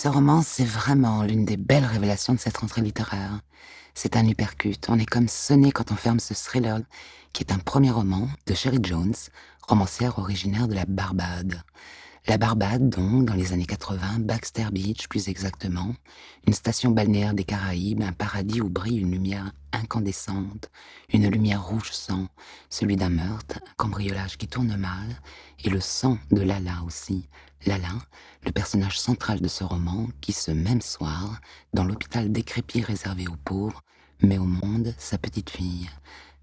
Ce roman, c'est vraiment l'une des belles révélations de cette rentrée littéraire. C'est un uppercut, on est comme sonné quand on ferme ce thriller, qui est un premier roman de Sherry Jones, romancière originaire de la Barbade. La Barbade, donc, dans les années 80, Baxter Beach plus exactement, une station balnéaire des Caraïbes, un paradis où brille une lumière incandescente, une lumière rouge sang, celui d'un meurtre, un cambriolage qui tourne mal, et le sang de Lala aussi. Lala, le personnage central de ce roman, qui ce même soir, dans l'hôpital décrépit réservé aux pauvres, met au monde sa petite fille,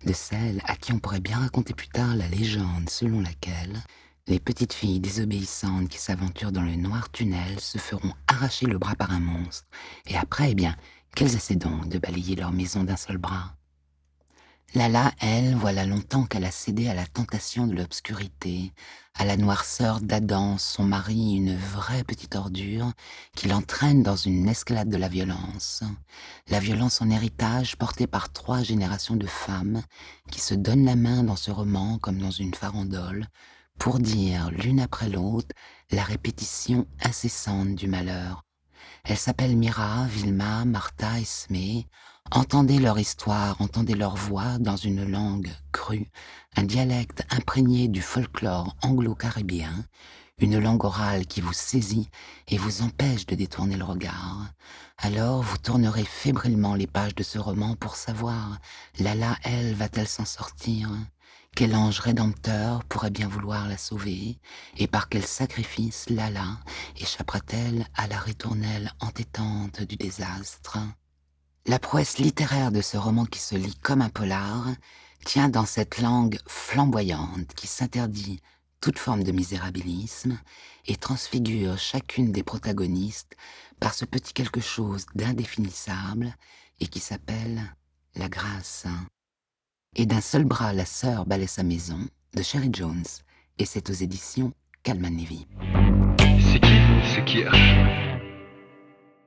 de celle à qui on pourrait bien raconter plus tard la légende selon laquelle les petites filles désobéissantes qui s'aventurent dans le noir tunnel se feront arracher le bras par un monstre, et après, eh bien, qu'elles essaient donc de balayer leur maison d'un seul bras. Lala, elle, voilà longtemps qu'elle a cédé à la tentation de l'obscurité, à la noirceur d'Adam, son mari, une vraie petite ordure, qui l'entraîne dans une escalade de la violence. La violence en héritage portée par 3 générations de femmes qui se donnent la main dans ce roman comme dans une farandole, pour dire l'une après l'autre la répétition incessante du malheur. Elles s'appellent Mira, Vilma, Martha et Smee. Entendez leur histoire, entendez leur voix dans une langue crue, un dialecte imprégné du folklore anglo-caribéen, une langue orale qui vous saisit et vous empêche de détourner le regard. Alors vous tournerez fébrilement les pages de ce roman pour savoir, Lala, elle, va-t-elle s'en sortir? Quel ange rédempteur pourrait bien vouloir la sauver? Et par quel sacrifice Lala échappera-t-elle à la ritournelle entêtante du désastre? La prouesse littéraire de ce roman qui se lit comme un polar tient dans cette langue flamboyante qui s'interdit toute forme de misérabilisme et transfigure chacune des protagonistes par ce petit quelque chose d'indéfinissable et qui s'appelle la grâce. Et d'un seul bras, la sœur balaie sa maison, de Sherry Jones, et c'est aux éditions Calman Levy. C'est qui ce Kirsch?